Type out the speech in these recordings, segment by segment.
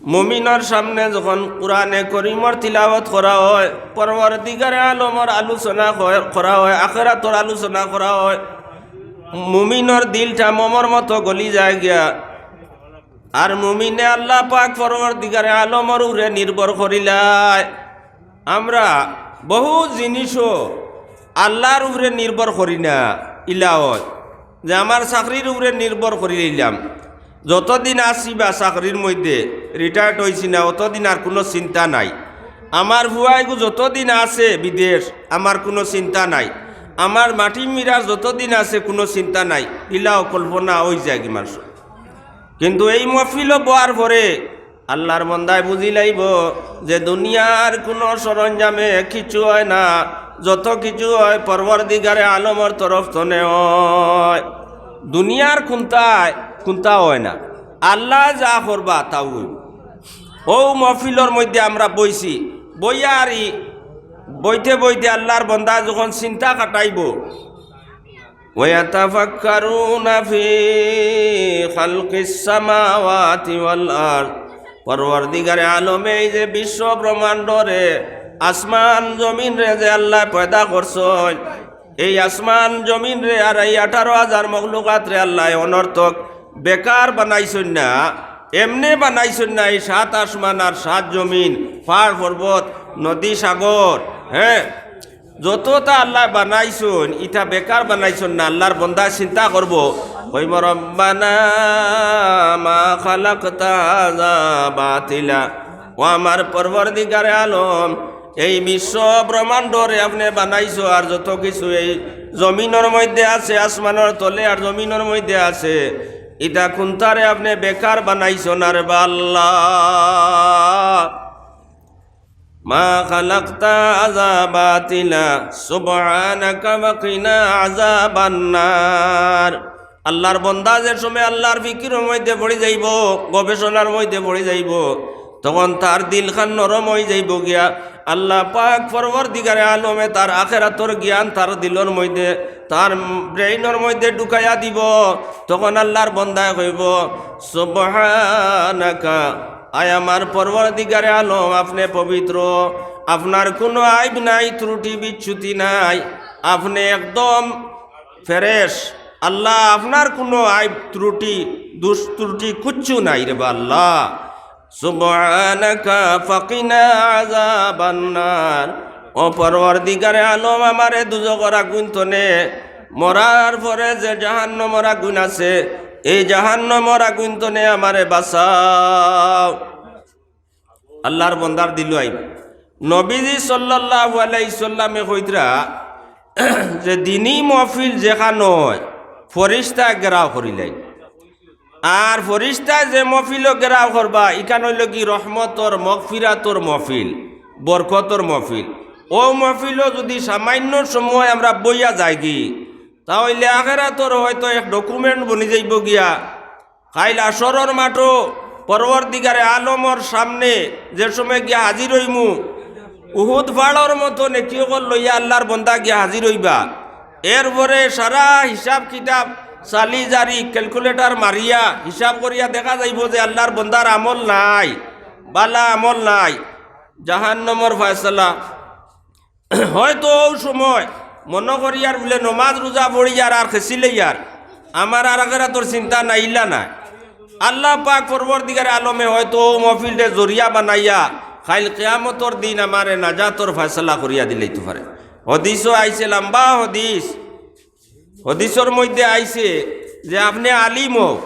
মুমিনের সামনে যখন কুরআনে করিমর তিলাওয়াত করা হয়, পরওয়ারদিগারে আলমর আলোচনা করা হয়, আখিরাতর আলোচনা করা হয়, মুমিনের দিলটা মোমর মতো গলি যায় গিয়া। আর মুমিনে আল্লাহ পাক পরওয়ারদিগারে আলমর উপরে নির্ভর করিলাই। আমরা বহু জিনিসও আল্লাহর উপরে নির্ভর করি না, ইলা হয় যে আমার চাকরির উপরে নির্ভর করি নিলাম। যতদিন আসি বা চাকরির মধ্যে রিটায়ার্ড হয়েছি না, অতদিন আর কোনো চিন্তা নাই। আমার ভুয়াইগু যতদিন আছে বিদেশ, আমার কোনো চিন্তা নাই। আমার মাটি মিরাজ যতদিন আছে কোনো চিন্তা নাই। ইলাও কল্পনা হয়ে যায় কি মানুষ। কিন্তু এই মহফিল বোয়ার পরে আল্লাহর মন্দায় বুঝি লাইব যে দুনিয়ার কোনো সরঞ্জামে কিছু হয় না, যত কিছু হয় পরওয়ারদিগারে আলমর তরফ তনে হয়। দুনিয়ার খুন্তা হয় না, আল্লাহ যা করবা তাও হইব। ও মহফিলর মধ্যে আমরা বইছি, বইয়া আর বইতে বইতে আল্লাহর বন্দা যখন চিন্তা কাটাইব, ওয়াতাফাক্কারুনা ফি খালকিস সামাওয়াতি ওয়াল আরদ, পরওয়ারদিগারে আলমে এই যে বিশ্ব ব্রহ্মাণ্ডরে আসমান জমিন রে যে আল্লাহ পয়দা করছেন, এই আসমান জমিন রে আর এই 18,000 মখলুকাত রে আল্লাহ অনর্থক বেকার বানাইছেন না, এমনি বানাইছেন না। এই 7 আসমান আর 7 জমিন, পাহাড় পর্বত নদী সাগর, হ্যাঁ, যতটা আল্লাহ বানাইছেন ইটা বেকার বানাইছেন না। আল্লাহর বন্দা চিন্তা করব, কইব রব্বানা মা খালাকতা হাযা বাতিলা, ও আমার পরওয়ারদিগারে আলম এই বিশ্ব ব্রহ্মাণ্ডরে আপনি বানাইছো, আর যত কিছু এই জমিনের মধ্যে আছে, আসমানের তলে আর জমিনের মধ্যে আছে, ইটা কোনটারে আপনি বেকার বানাইছো না রে আল্লাহ। মা খালাকতা হাযা বাতিলা সুবহানাকা ওয়া কিনা আযাবান নার। আল্লাহর বন্দা যে সময় আল্লাহর ফিকিরের মধ্যে পড়ে যাইব, গবেষণার মধ্যে পড়ে যাইব, তখন তার দিলখান নরম হয়ে যাইব গিয়া। আল্লাহ পাক পরওয়ারদিগারে আলমে তার আখিরাতর জ্ঞান তার দিলর মধ্যে, তার ব্রেইনের মধ্যে ঢুকাইয়া দিব। তখন আল্লাহর বন্দায় কইব সুবহানাকা, আয় আমার পরওয়ারদিগারে আলম আপনি পবিত্র, আপনার কোনো আইব নাই, ত্রুটি বিচ্যুতি নাই, আপনি একদম ফ্রেশ। আল্লাহ আপনার কোনো আইব ত্রুটি দুষ্ত্রুটি কিচ্ছু নাই রে আল্লাহ। সুবহানাকা ফাকিনা আযাবান নার, ও পরওয়ারদিগারে আলম আমারে দুজকের আগুন তনে, মরার পরে যে জাহান্নামের আগুন আছে, এই জাহান্নামের আগুন তনে আমারে বাঁচাও। আল্লাহর বন্দার দিল আইব। নবীজি সাল্লাল্লাহু আলাইহি সাল্লামে কইতরা যে দিনী মহফিল যেখানে হয় ফরিস্তা গেরাও করিলাই, আর ফরিস্তা যে মহফিল গেরাও করবা ইখান হইল কি রহমতর মগফিরাতর মহফিল, বরকতর মহফিল। ও মহফিলও যদি সামান্য সময় আমরা বইয়া যাই কি, তাহলে আখিরাতর হয়তো এক ডকুমেন্ট বনি যাইব গিয়া। কাইল আসরের মাঠও পরওয়ারদিগারে আলমর সামনে যে সময় গিয়া হাজির হইমু, উহুদ পাহাড়ের মতো নেকিয়কল লইয়া আল্লাহর বন্দা গিয়া হাজির হইবা। এরপরে সারা হিসাব কিতাব চালি জারি ক্যালকুলেটার মারিয়া হিসাব করিয়া দেখা যাইব যে আল্লাহর বন্দার আমল নাই, বালা আমল নাই, জাহান্নামের ফয়সালা। হয়তো ওই সময় মনে করিয়ার বলে নমাজ রোজা পড়িয়ার আর খেসিলেইয়ার আমার আর আখিরাতর চিন্তা নাইলা না। আল্লাহ পাক পরওয়ারদিগারে আলমে হয়তো মহফিলটা জরিয়া বানাইয়া খাইল কিয়ামতর দিন আমারে নাজাতর ফয়সালা করিয়া দিলেইতে পারে। হদিসও আইছে, লম্বা হদিস, হদিসের মধ্যে আইছে যে আপনি আলিম হোক,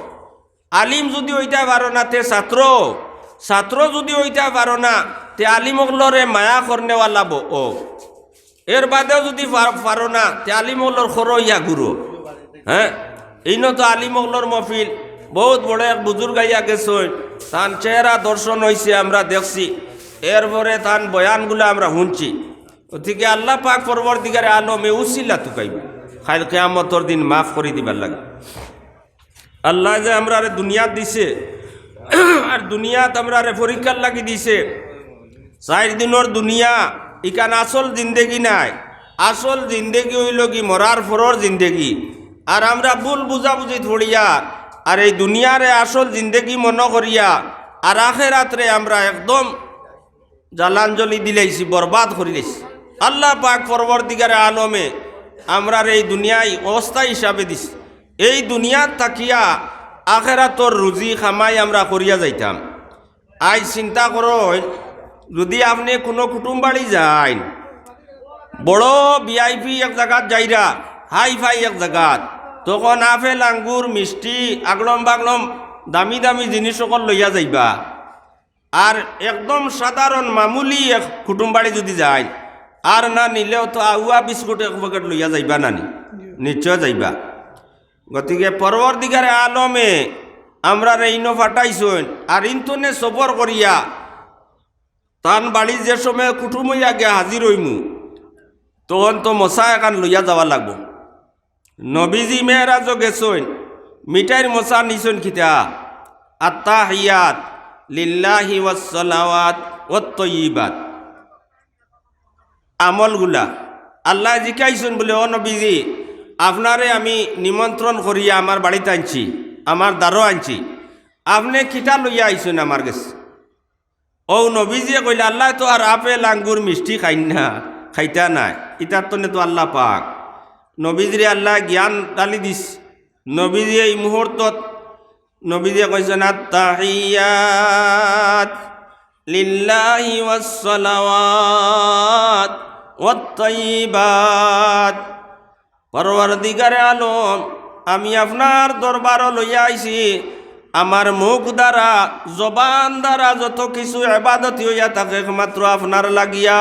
আলিম যদি ওইটা পারো না তে ছাত্র, ছাত্র যদি ওইটা পারো না তে আলিমগুলোরে মায়া করনেওয়ালা ও, এর বাদেও যদি পারো না তে আলিমগুলোর খরো ইয়া গুরু। হ্যাঁ, এইন তো আলিমগুলোর মহফিল বহুত বড় এক বুজুর্গ আইয়া গেছেন, তান চেহারা দর্শন হয়েছে আমরা দেখছি, এরপরে তান বয়ানগুলো আমরা শুনছি। গতিকে আল্লাহ পাক পরওয়ারদিগারে আলমে উসিলা তুকাইব, খাইল কিয়ামতর দিন মাফ করে দিবার লাগে। আল্লাহ যে আমরা দুনিয়াত দিছে, আর দুনিয়াত আমরা পরীক্ষার লাগি দিছে। 4 দিনের দুনিয়া, ইকান আসল জিন্দেগি নাই। আসল জিন্দেগি হইল কি মরার পরের জিন্দেগি। আর আমরা ভুল বুঝাবুঝি থড়িয়া আর এই দুনিয়ারে আসল জিন্দেগি মনে করিয়া আর আখেরাতরে আমরা একদম জালাঞ্জলি দিলেইছি, বরবাদ করে দিয়েছি। আল্লাহ পাক পরবর্তীকারে আলমে আমরার এই দুনিয়ায় অবস্থা হিসাবে দিছি, এই দুনিয়ার তাকিয়া আখেরাতর রুজি খামাই আমরা করিয়া যাইতাম। আজ চিন্তা করো, যদি আপনি কোনো কুটুম বাড়ি যান, বড় ভিআইপি এক জায়গাত যাইরা, হাই ফাই এক জায়গাত, তখন আপেল আঙ্গুর মিষ্টি আগলম বাগলম দামি দামি জিনিস সকল লইয়া যাইবা। আর একদম সাধারণ মামুলি এক কুটুম বাড়ি যদি যায়, আর না নিলেও তো আউয়া বিস্কুট এক প্যাকেট লইয়া যাইবা, নানি নিশ্চয় যাইবা। গতিকে পরবর্তীকারে আলমে আমরা ইনো ফাটাইছুন, আর ইন্তনে সবর করিয়া তান বাড়ি যে সময় কুটুম হইয়া গিয়া হাজির হইমু, তখন তো মশা এখান লইয়া যাওয়া লাগবো। নবীজি মেয়েরাজও গেছুন, মিঠাইর মশা নিছুন খিতা আত্তাহিয়াত লিল্লাহি ওয়াসসালাওয়াত ওয়াত তাইয়্যিবাত, আমলগুলা আল্লাহ জিকাইছুন বলে, ও নবীজি আপনারে আমি নিমন্ত্রণ করিয়া আমার বাড়িতে আনছি, আমার দ্বারও আনছি, আপনি খিতা লইয়া আইসুন আমার কাছে। ও নবীজিয়ে কইলে, আল্লাহ তো আর আপেল আঙ্গুর মিষ্টি খাই না, খাইতা নাই, ইতার তনে তো আল্লাহ পাক। নবীজিরে আল্লাহ জ্ঞান ডালি দিস। নবীজি এই মুহূর্তত নবীজিয়ে কইছেন আত্তাহিয়াত লিল্লাহি ওয়াসসালাওয়াত ওয়াত তাইয়্যিবাত। পরওয়ারদিগারে আলম, আমি আপনার দরবারও লইয়া আইছি, আমার মুখ দ্বারা জবান দ্বারা যত কিছু ইবাদত হইয়া থাকে একমাত্র আপনার লাগিয়া।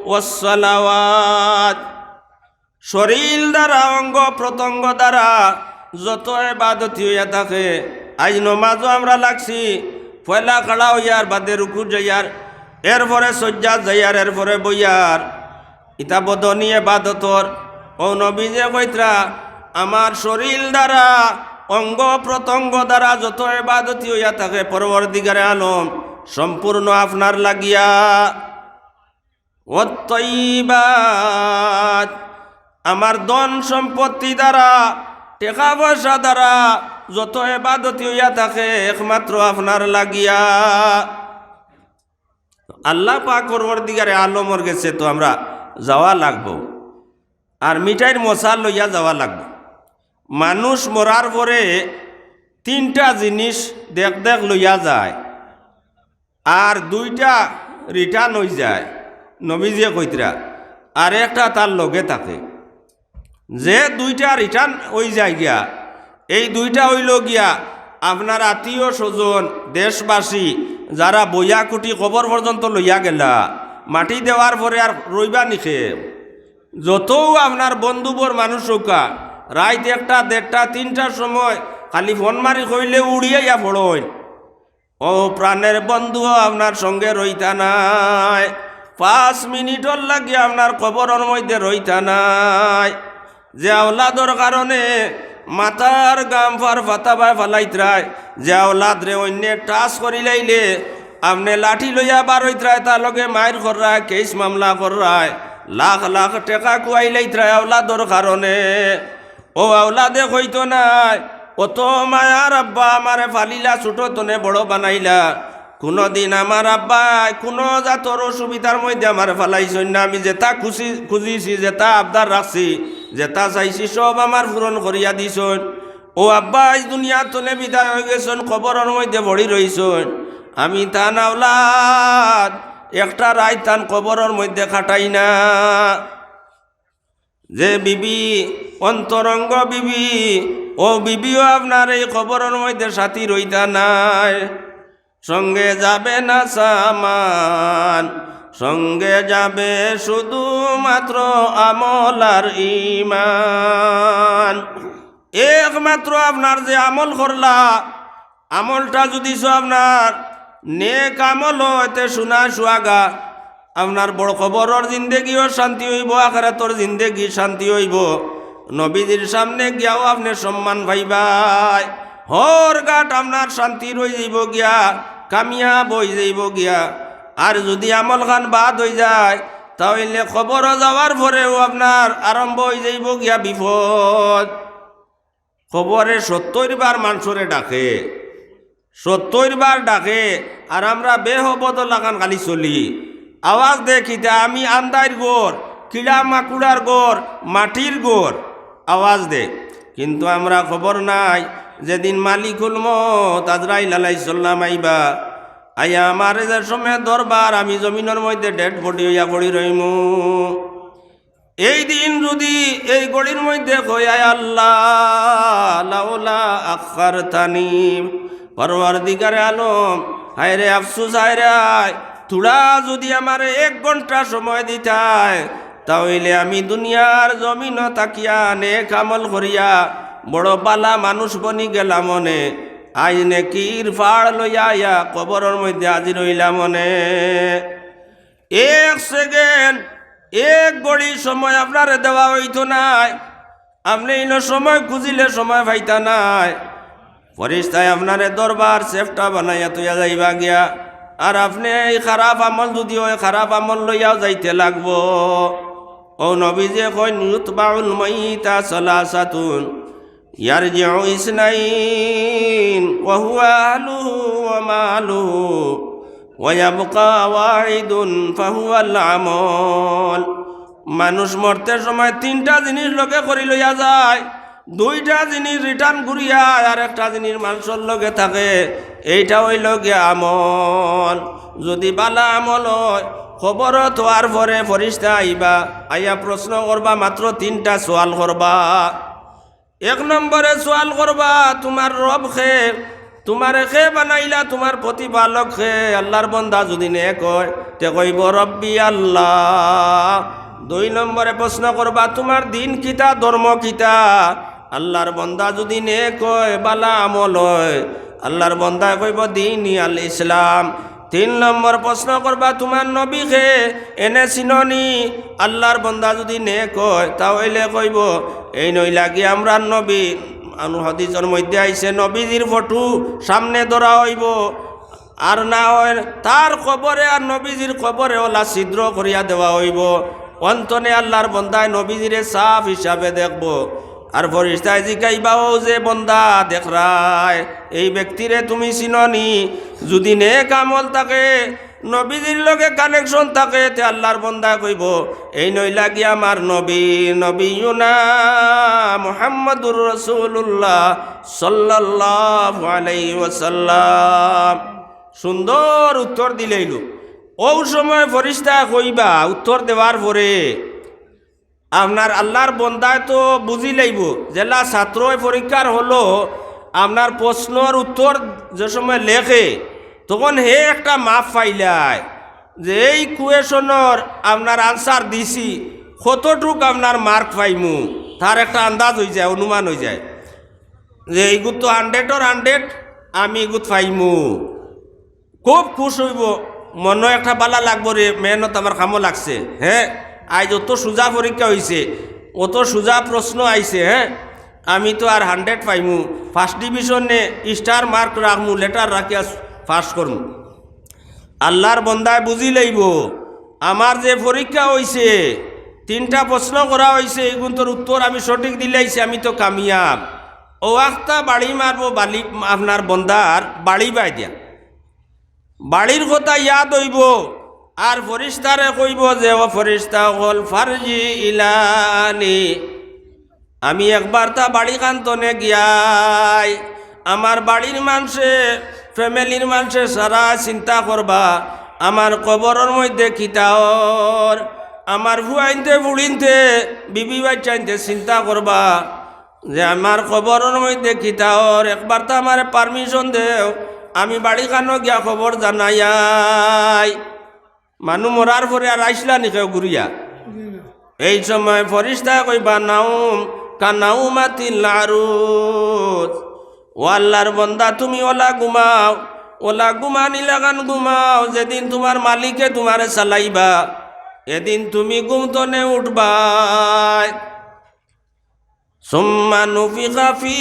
ওয়াসসালাওয়াত, শরীর দ্বারা অঙ্গ প্রত্যঙ্গ দ্বারা যত ইবাদত হইয়া থাকে, আজ নমাজও আমরা লাগছি, পয়লা খাড়া হইয়ার বাদে রুকু যাইয়ার, এরপরে সজ্জা যাইয়ার, এরপরে বইয়ার, ইতা বদনী ইবাদতর। ও নবীজে কইত্রা, আমার শরীর দ্বারা অঙ্গ প্রত্যঙ্গ দ্বারা যত ইবাদত হইয়া থাকে পরবর্তীকারে আলম সম্পূর্ণ আপনার লাগিয়া। ওয়াত তাইয়্যিবাত, আমার ধন সম্পত্তি দ্বারা টাকা পয়সা দ্বারা যত ইবাদত হইয়া থাকে একমাত্র আপনার লাগিয়া। আল্লাহ পাক পরবর্তীকারে আলমর গেছে তো আমরা যাওয়া লাগবো, আর মিঠাইর মশা লইয়া যাওয়া লাগবো। মানুষ মরার পরে তিনটা জিনিস দেখ দেখ লইয়া যায়, আর দুইটা রিটার্ন হয়ে যায় নবীজিয়ে কইতরা, আর একটা তার লগে থাকে। যে দুইটা রিটার্ন হয়ে যায় গিয়া, এই দুইটা হইল গিয়া আপনার আত্মীয় স্বজন দেশবাসী যারা বইয়া কুটি কবর পর্যন্ত লইয়া গেলা, মাটি দেওয়ার পরে আর রইবা নিখে। যতও আপনার বন্ধুবর মানুষ হোকা, রাত 1টা 1:30 3টার সময় খালি ফোন মারি কইলে উড়িয়াইয়া পড়ই, ও প্রাণের বন্ধুও আপনার সঙ্গে রইতা নাই, 5 মিনিটর লাগিয়ে আপনার কবরের মধ্যে রইতা নাই। যে আওলাদর কারণে মাথার গাম ফার ফাতা বাই ফালাইতরায়, যে আওলাদ রে অন্য টাচ করি লাইলে আপনি লাঠি লইয়া বার হইতরায়, তার লগে মায়ের কররায়, কেস মামলা কররায়, লাখ লাখ টাকা কুয়াই লাইতরায় আওলাদর কারণে। ও আওলাদে কইতো নাই, অত মায়ার আব্বা আমারে ফালিলা, ছোটো তনে বড় বানাইলা, কোনোদিন আমার আব্বাই কোনো জাতর অসুবিধার মধ্যে আমার ফালাইছেন না। আমি যেটা খুঁজিছি, যেটা আবদার রাখছি, যেটা চাইছি সব আমার পূরণ করিয়া দিছেন। ও আব্বা আজ দুনিয়ার তলে বিদায় হয়ে গেছেন, কবরের মধ্যে ভরি রইছেন। আমি তান আওলাদ একটা রাত তান কবরের মধ্যে খাটাই না। যে বিবি অন্তরঙ্গ বিবি, ও বিবিও আপনার এই কবরের মধ্যে সাথী রইতা নাই। সঙ্গে যাবে না সামান, সঙ্গে যাবে শুধুমাত্র আমল আর ঈমান। একমাত্র আপনার যে আমল করলা, আমলটা যদি আপনার নেক আমল হইতে শোনা সুয়াগা, আপনার বড় খবরের জিন্দেগিও শান্তি হইব, আখিরাতের জিন্দেগি শান্তি হইব। নবীজির সামনে গিয়াও আপনি সম্মান পাইবাই, হর গাট আপনার শান্তি রয়ে যাইব গিয়া, কামিয়াব হয়ে যাইব গিয়া। আর যদি আমল খান বাদ হয়ে যায়, তাহলে খবর যাওয়ার পরেও আপনার আরম্ভ হয়ে যাইব গিয়া বিপদ। খবরে 70 বার মানুষরে ডাকে, 70 বার ডাকে, আর আমরা বেহবদ লাগান খালি চলি। আওয়াজ দেখিতা আমি আন্দাইর গোর, কিড়া মাকুড়ার গোর, মাটির গোর আওয়াজ দে, কিন্তু আমরা খবর নাই যেদিন মালিকুল মত আজরাইল আলাইহিস সালাম আইবা, আইয়া আমার যে সময় দরবার আমি জমিনের মধ্যে ডেড বডি হইয়া পড়ি রইমু। এই দিন যদি এই গড়ির মধ্যে কয়ায় আল্লাহ লাউলা আখারতানি, পরওয়ারদিগারে আলম হায় রে আফসোস, হায় রে আয় তুড়া যদি আমারে 1 ঘন্টা সময় দিতায়, তাহলে আমি দুনিয়ার জমিন তাকিয়া নেক আমল করিয়া বড় বালা মানুষ বনি গেলাম মনে, আজ নেকির ফাড় লইয়া আয়া কবরের মধ্যে হাজির হইলাম মনে। 1 সেকেন্ড 1 ঘড়ি সময় আপনারে দেওয়া হইতো নাই, আপনি ইনো সময় খুঁজিলে সময় পাইতা নাই। ফরিস্তায় আপনারে দরবার সেফটা বানাইয়া তুইয়া যাইবা গিয়া, আর আপনি এই খারাপ আমল যদি হয় খারাপ আমল লইয়াও যাইতে লাগবো। ও নবীজে কয় ইউতবাউল মাইতা সালাসাতুন ইয়ারজিউ ইসনাইন ওয়া হুয়া আহলুহু ওয়া মালুহু ওয়া ইয়াবকা ওয়াহিদুন ফাহুয়াল আমল। মানুষ মরতে সময় 3টা জিনিস লোকে করি লইয়া যায়, 2টা জিনিস রিটার্ন ঘুরিয়া, আর একটা জিনিস মানুষের লগে থাকে, এইটা হইল গিয়া আমল। যদি বালা আমল হয় খবর তোয়ার পরে ফরিস্তা আইবা, আইয়া প্রশ্ন করবা, মাত্র 3টা সওয়াল করবা। 1 নম্বরে সওয়াল করবা তোমার রব খে, তোমারে খে বানাইলা, তোমার প্রতিপালক খে। আল্লাহর বন্দা যদি নেক হয় তে কইব রব্বি আল্লাহ। 2 নম্বরে প্রশ্ন করবা তোমার দিন কিতা, ধর্ম কিতা। আল্লাহর বন্দা যদি নেক হয় বালা আমল হয়, আল্লাহর বন্দা কইব দিনই আল ইসলাম। 3 নম্বর প্রশ্ন করবা তোমার নবী খে, এনে চিননি। আল্লাহর বন্দা যদি নেক হয় তাহলে কইব এই নইলা কি আমরা নবী। হাদিসের মধ্যে আইছে নবীজির ফটো সামনে ধরা হইব, আর না হয় তার কবরে আর নবীজির কবরে ওলা ছিদ্র করিয়া দেওয়া হইব। অন্তনে আল্লাহর বন্দায় নবীজিরে সাফ হিসাবে দেখব। আর ফরিস্তায় জিকাইবাও যে বন্দা দেখরায় এই ব্যক্তিরে তুমি চিননি, যদি নেক আমল থাকে নবীজির লগে কানেকশন থাকে তে আল্লাহর বন্দা কইব এই নইলা গিয়া আমার নবী, নবীনা মুহাম্মাদুর রাসূলুল্লাহ সাল্লাল্লাহু আলাইহি ওয়াসাল্লাম। সুন্দর উত্তর দিলেইল। ও সময় ফরিস্তা কইবা উত্তর দেওয়ার পরে আপনার আল্লাহর বন্দায় তো বুঝি লাইব, জেলা ছাত্র পরীক্ষার হলো আপনার প্রশ্নর উত্তর যে সময় লেখে তখন হে একটা মাপ পাইলায় যে এই কুয়েশনের আপনার আনসার দিছি কতটুক আপনার মার্ক পাইমু, তার একটা আন্দাজ হয়ে যায়, অনুমান হয়ে যায় যে এইগুত তো 100-এর 100 আমি এগুত পাইমু। খুব খুশ হইব, মনে একটা বালা লাগবো রে, মেহনত আমার কামও লাগছে। হ্যাঁ, আজ অত সোজা পরীক্ষা হয়েছে, অত সোজা প্রশ্ন আইছে, হ্যাঁ আমি তো আর 100 পাইমু, ফার্স্ট ডিভিশনে স্টার মার্ক রাখমু, লেটার রাখিয়া পাস করমু। আল্লাহর বন্দায় বুঝি লইব আমার যে পরীক্ষা হয়েছে 3টা প্রশ্ন করা হয়েছে, এইগুলোর উত্তর আমি সঠিক দিলাইছি, আমি তো কামিয়াব। ও একটা বাড়ি মারবো, বালি আপনার বন্দার বাড়ি বাই দিয়া, বাড়ির কথা ইয়াদ হইব। আর ফরিস্তারে কইব যে ও ফরিস্তা হল ফারজি ইলানি, আমি একবার তা বাড়ি কান্তনে গিয়াই আমার বাড়ির মানুষে ফ্যামিলির মানুষে সারা চিন্তা করবা আমার কবরের মধ্যে খিতাওর, আমার ভুয়াইনতে বুড়িনতে বিবি বাচ্চাইনতে চিন্তা করবা যে আমার কবরের মধ্যে খিতাওর। একবার তো আমার পারমিশন দেও, আমি বাড়ি কানো গিয়া খবর জানাই। মানুষ মরার পরে আর আইসলা নিকেও ঘুরিয়া। এই সময় ফরিস্তা কইবা নাউম কানাউমাতিল আরুজ, ও আল্লাহর বন্দা তুমি ওলা ঘুমাও, ওলা ঘুমানি লাগান ঘুমাও, যেদিন তোমার মালিকে তোমারে চালাইবা এদিন তুমি ঘুমতনে উঠবাই। সুম্মা নুফিখা ফি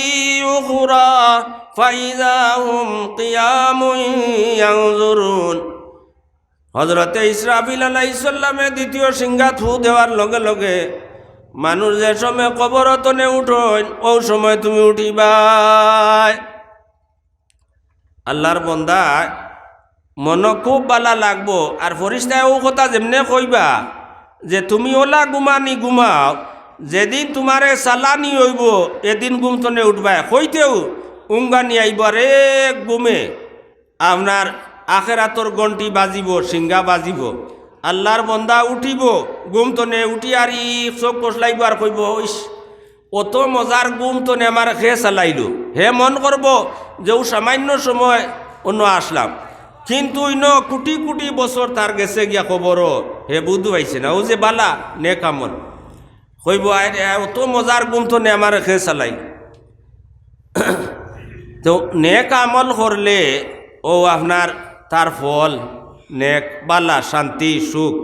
উখরা ফাইযা হুম কিয়ামুন ইয়ানজুরুন। হযরতে ইসরাফিল আলাইহিস সালামে দ্বিতীয় সিংহাত ফু দেওয়ার লগে লগে মানুষ যে সময় কবরতনে উঠোন ও সময় তুমি উঠিবাই। আল্লাহর বন্দা মন খুব বালা লাগবো। আর ফরিস্তায় ও কথা যেমনে কইবা যে তুমি ওলা ঘুমানি ঘুমাও, যেদিন তোমারে সালানি হইব এদিন ঘুমতনে উঠবা। হইতেও উঙ্গানি আইব রে ঘুমে আপনার আখেরাতর গন্টি বাজিব, সিঙ্গা বাজিব। আল্লাহর বন্দা উঠিব ঘুমতনে উঠি আর ই চোখ কষলাইব আর কইব ইস অত মজার ঘুমতনে আমার খে চালাইল। হে মন করব যে ও সামান্য সময় অন্য আসলাম, কিন্তু ইন কোটি কোটি বছর তার গেছে গিয়া খবর হে বুধ পাইছে না ও যে বালা নে কামল কইব অত মজার ঘুমতনে আমার খে চালাই। তো নেক আমল করলে ও আপনার তার ফল নেক বালা শান্তি সুখ।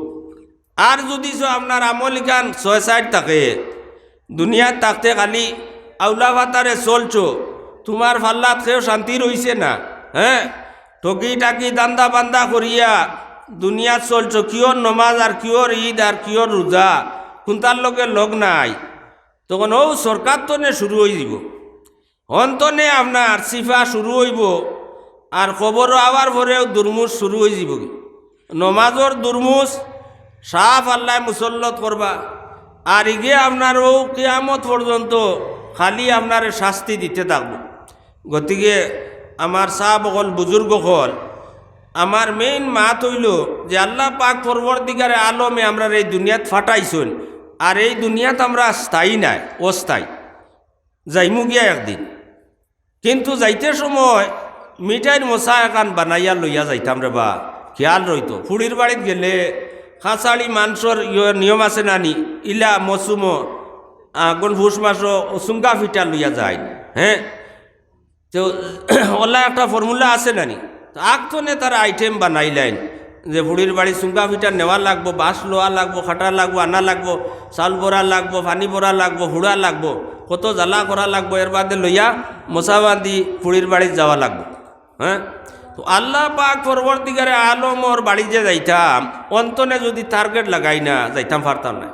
আর যদি আপনার আমলিকান 6-7 থাকে দুনিয়াত থাকতে খালি আউলা ভাতারে চলছো, তোমার ফাল্লাত খেয়েও শান্তি রইছে না। হ্যাঁ, টকি টাকি দান্দা বান্দা করিয়া দুনিয়াত চলছো, কিয়র নমাজ আর কিয়র ঈদ আর কিয়র রোজা, কোনটার লগে লগ নাই, তখন ও সরকার তনে শুরু হয়ে যাব। হন্তনে আপনার সিফা শুরু হইব আর খবর আবার পরেও দুর্মুষ শুরু হয়ে যাব। নমাজর দুর্মুষ সাফ আল্লাহ মুসল্লত করবা, আর ইগে আপনার ও কিয়ামত পর্যন্ত খালি আপনার শাস্তি দিতে থাকব। গতিকে আমার সাহ বকল বুজুর্গ হল আমার মেইন মাত হইল যে আল্লাহ পাক পরবর্তীকারে আলমে আমরা এই দুনিয়াত ফাটাইছুন, আর এই দুনিয়াত আমরা স্থায়ী নাই, অস্থায়ী। যাইমু গিয়া একদিন, কিন্তু যাইতে সময় মিঠাইর মশা একান বানাইয়া লইয়া যাইতাম রে বা, খেয়াল রইতো। ফুড়ির বাড়িত গেলে খাঁচাড়ি মাংসর নিয়ম আছে নানি, ইলা মৌসুম কোন ফুস মাস চুঙ্গা ফিটা লইয়া যায়। হ্যাঁ, তো ওলা একটা ফর্মুলা আছে নানি, তো আগতনে তারা আইটেম বানাইলেন যে ফুড়ির বাড়ি চুঙ্গা ফিটা নেওয়া লাগবো, বাঁশ লোয়া লাগবো, খাটা লাগবো, আনা লাগবো, চাউল বড়া লাগবো, পানি বড়া লাগবো, হুড়া লাগবো, কত জ্বালা করা লাগবো, এর বাদে লইয়া মশা বাঁধি ফুড়ির বাড়ি যাওয়া লাগবো। হ্যাঁ, তো আল্লাহ পাক পরবর্তীকারে আলমর বাড়ি যে যাইতাম অন্তনে যদি টার্গেট লাগাই না যাইতাম পারতাম না,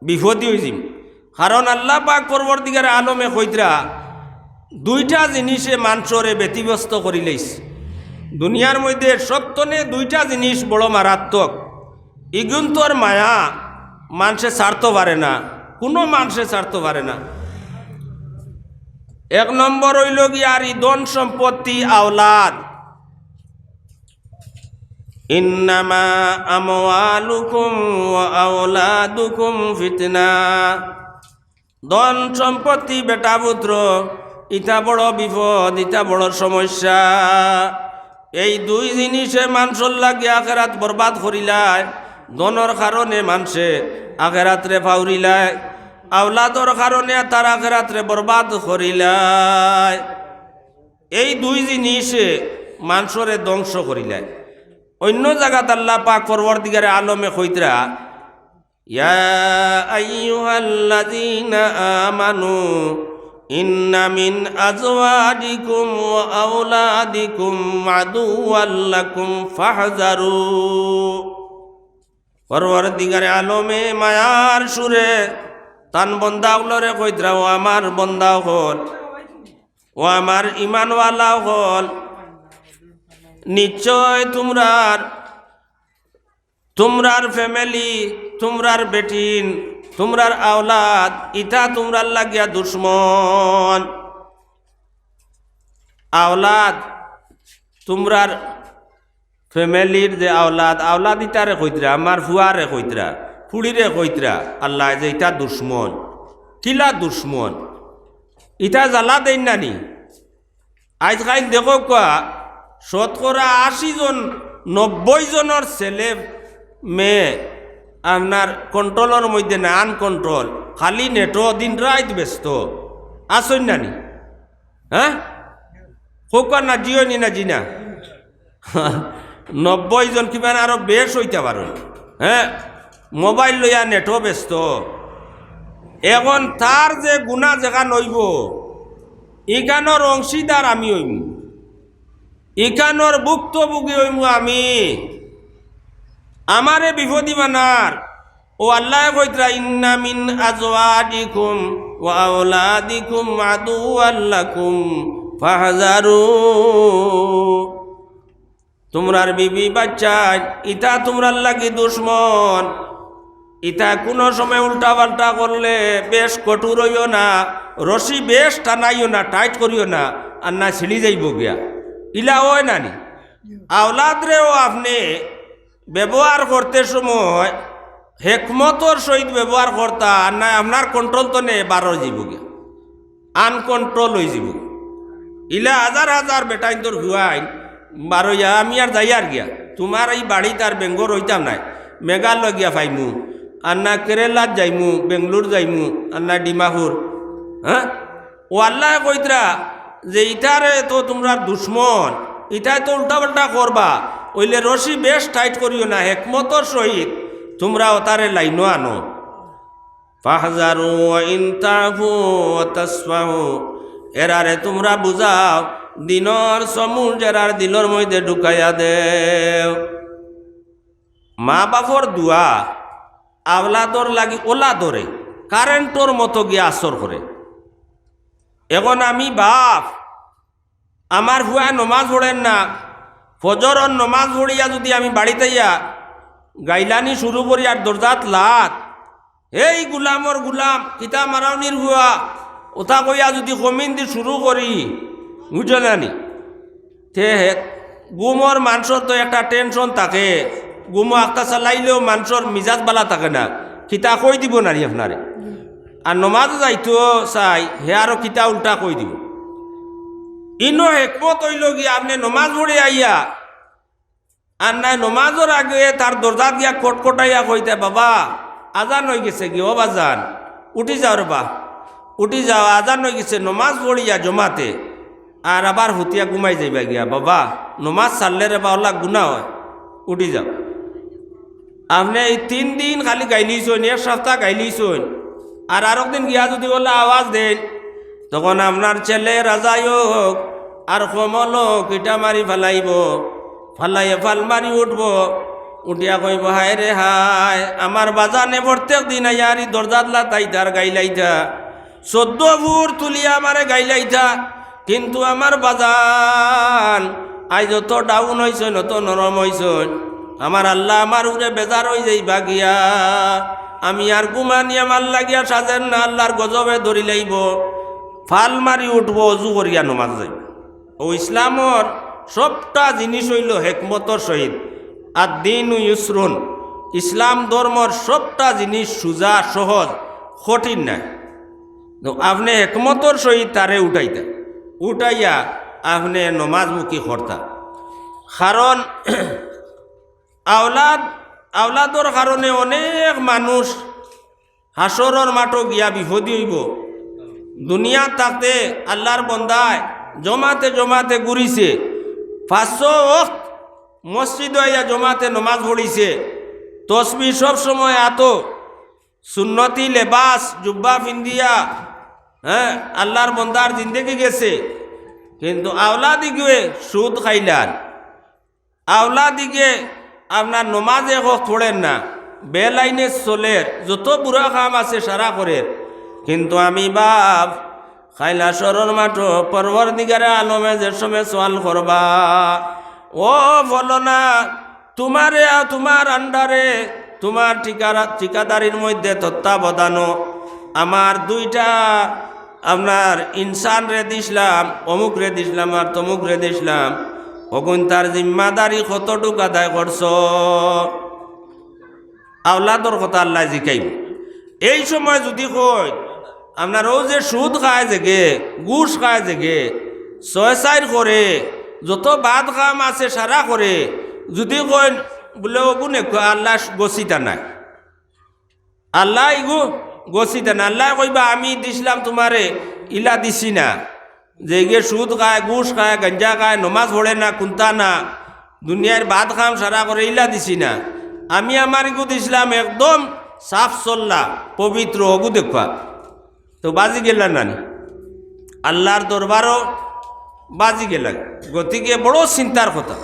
বিপদী হয়েছিম। কারণ আল্লাহ পাক পরবর্তীকারে আলমে কইতরা দুইটা জিনিসে মানুষরে ব্যতিব্যস্ত করি লইছে। দুনিয়ার মধ্যে সত্যনে দুইটা জিনিস বড় মারাত্মক। ইগুন্তর মায়া মানুষে ছাড়তে পারে না, কোনো মানুষে ছাড়তে পারে না। এক নম্বর হইল গিয়ে আর ধন সম্পত্তি আওলাদ। ইন্নামা আমওয়ালুকুম ওয়া আওলাদুকুম ফিতনা। ধন সম্পত্তি বেটা পুত্র ইটা বড় বিপদ, ইটা বড় সমস্যা। এই দুই জিনিসে মানুষের লাগিয়ে আখেরাত বরবাদ করিলায়। ধনের কারণে মানুষে আখেরাতরে ফাউরিলায়, আওলাদর কারণে তার আখেরাতরে বরবাদ করিলায়। এই দুই জিনিসে মানুষরে ধ্বংস করিলায়। অন্য জায়গাত আল্লাহ পাক পরবর্তীকারে আলমে কইতরা ইয়া আইয়ুহাল্লাযীনা আমানু ইন্না মিন আজওয়াজিকুম ওয়া আওলাদিকুম আদুওয়াল লাকুম ফাহযারু। পরবর্তীকারে আলমে মায়ার সুরে তান বন্দাগুলোরে কইতরা ও আমার বন্দা হল, ও আমার ইমানওয়ালা হল, নিশ্চয় তোমরার ফ্যামিলি, তোমরার বেটিন, তোমরার আওলাদ ইটা তোমরার লাগিয়া দুশ্মন। আওলাদ তোমরার ফ্যামিলির যে আওলাদ, আওলাদ ইটারে কইতরা, আমার ফুয়ারে কইতরা, ফুড়িরে কইতরা আল্লাহ যে ইটা দুশ্মন। কিলা দুশ্মন? ইটা জ্বালা দেন নানি। আজকাল দেখো কোয়া 80 জন 90 জনের ছেলে মেয়ে আপনার কন্ট্রোলের মধ্যে না, আনকন্ট্রোল, খালি নেটো দিন রাত ব্যস্ত আসন নানি। হ্যাঁ, হোক না জিও নি না জিনা 90 জন কিমান আরো বেশ হইতে পারো। হ্যাঁ, মোবাইল লইয়া নেটো ব্যস্ত। এখন তার যে গুণা যেখান হইব ইখানোর অংশীদার আমি হইম, ইখানোর ভুক্তভোগী হইম আমি। আমারে বিপদী মানার ও আল্লাহ কইতরা ইন্না মিন আজওয়াজিকুম ওয়া আওলাদিকুম আদুওয়াল লাকুম ফাহজারু, তোমরার বিবি বাচ্চা ইটা তোমরার লাগি দুশ্মন, ইটা কোনো সময় উল্টা পাল্টা করলে বেশ কঠোর হইও না, রশি বেশ টানাইও না, টাইট করিও না, আর না ছিঁড়ি যাইব গিয়া, ইলা হয় নানি। আওলাদরেও আপনি ব্যবহার করতে সময় হেকমতর সহিত ব্যবহার করতা, আর না আপনার কন্ট্রোল তো নেই, বারো যাব গিয়া, আনকন্ট্রোল হয়ে যাব। ইলা হাজার হাজার বেটাইন তোর হুয়াইন বারো ইয়া আমি আর যাই আর গিয়া, তোমার এই বাড়ি তার বেঙ্গর হইতাম নাই, মেঘালয় গিয়া পাইমু, আর না কেরালাত যাইমু, বেঙ্গলোর যাইমু, আর না ডিমাপুর। হ্যাঁ, ও আল্লাহ কইতরা যে ইটারে তো তোমরা দুশ্মন, ইটাই তো উল্টা পাল্টা করবা, ওইলে রশি বেশ টাইট করিও না, হেকমতর সহিত তোমরা ওতারে লাইনো আনো। ফাহজারু ইন তাফু ওয়া তাসফাহু, এরারে তোমরা বুঝাও, দিনর সমূহ এরার দিলর মধ্যে ঢুকাইয়া দেও। মা বাপর দুয়া আওলাদর লাগি ওলা ধরে কারেন্টর মতো গিয়ে আসর করে। এখন আমি বাপ, আমার হুয়া নমাজ পড়েন না, ফজরর নমাজ পড়িয়া যদি আমি বাড়িতে ইয়া গাইলানি শুরু করি আর দরজাত লাত, এই গুলামর গুলাম কিতা মারাউনির হুয়া ওটা কইয়া যদি কমিন দি শুরু করি, বুঝলেন নানি, তে গুমর মানুষের তো একটা টেনশন থাকে, গুমো আঁকা চালাইলেও মানুষের মিজাজ বালা থাকে না, কিতা কই দিব নারি আপনারে। আর নমাজ যাইতো চাই হে আরো কিতা উল্টা কই দিব। ইনো হেকমত হইল গিয়া আপনি নমাজ পড়ে আইয়া আর নাই নমাজের আগে তার দরজা দিয়া কটকটাইয়া কইতে, বাবা আজান হয়ে গেছে কি, ও বাজান উঠি যাও রে বা, উঠি যাও, আজান হয়ে গেছে, নমাজ পড়িয়া জমাতে আর আবার হুতিয়া ঘুমাই যাইবা গিয়া, বাবা নমাজ ছাড়লে রে বা ওলা গুণা হয়, উঠি যাও। আপনি এই 3 দিন খালি গাইলিছইন, 1 সপ্তাহ গাইলিছইন, আর একদিন গিয়া যদি ওলা আওয়াজ দেন, তখন আপনার ছেলে রাজাই হোক আর কমল হোক ইটা মারি ফেলাইব, ফালাইয়ে ফাল মারি উঠব, উঠিয়া কইব হায় রে হায়, আমার বাজানে প্রত্যেক দিন আইয়ারি দরজাতলা তাইতার গাইলাইতা, 14 ফুট তুলিয়া আমারে গাইলাইতা, কিন্তু আমার বাজান আই যত ডাউন হইছেন অত নরম হইছেন, আমার আল্লাহ আমার উড়ে বেজার হয়ে যাইবা গিয়া, আমি আর গুমানি আমার লাগিয়া সাজেন না, আল্লাহর গজবে ধরি লাইব, ফাল মারি উঠব, অজু করিয়া নমাজ যাইব। ও ইসলামর সবটা জিনিস হইল হেকমতর সহিত, আর দিন ইউসরুন, ইসলাম ধর্মর সবটা জিনিস সুজা সহজ, কঠিন নাই। আপনি হেকমতর সহিত তারে উঠাইতা, উঠাইয়া আপনি নমাজমুখী করতা। কারণ আওলাদর কারণে অনেক মানুষ হাসরের মাঠে গিয়া বিপদী হইব। দুনিয়া থাকতে আল্লাহর বন্দায় জমাতে জমাতে ঘুরিছে, 500 ওয়াক্ত মসজিদ হইয়া জমাতে নমাজ পড়িছে, তসবিহ সব সময় আতো, সুন্নতি লেবাস জুব্বা পিন্দিয়া, হ্যাঁ আল্লাহর বন্দার জিন্দেগি গেছে, কিন্তু আওলাদিকে সুদ খাইলান, আওলাদিকে আপনার নমাজে হোক পড়েন না, বেলাইনে চলের, যত বুড়া কাম আছে সারা করে, কিন্তু আমি বাপ খাইলা সরর মাঠো পরবর্তীকারে আলমে যে সময় সোয়াল করবা, ও বলো না তোমারে তোমার আন্ডারে তোমার ঠিকাদারির মধ্যে তত্ত্বাবধানো আমার 2টা আপনার ইনসান রে দিছিলাম, অমুক রে দিছিলাম আর তমুক রে দিছিলাম, ওগুন তার জিম্মাদারি কতটুকু আদায় করছ, আওলাদর কথা আল্লাহ জিকাইব। এই সময় যদি কই আপনার ও যে সুদ খায় জেগে, ঘুষ খায় জেগে, ছয় করে, যত বাদ কাম আছে সারা করে, যদি কই বলে ওগুন আল্লাহ গছিতা নাই, আল্লাহ ইগু গছিতা না, আল্লাহ কইবা আমি দিছিলাম তোমারে, ইলা দিছি না, যে গে সুদ খায়, ঘুষ খায়, গঞ্জা খায়, নমাজ পড়ে না, কুন্তা না, দুনিয়ার বাদ খাম সারা করে, ইলা দিছি না, আমি আমার ইগু দিছিলাম একদম সাফ চল্লা পবিত্র, ওগু দেখবা, তো বাজি গেল নানি, আল্লাহর দরবারও বাজি গেল, গতিকে বড় চিন্তার কথা।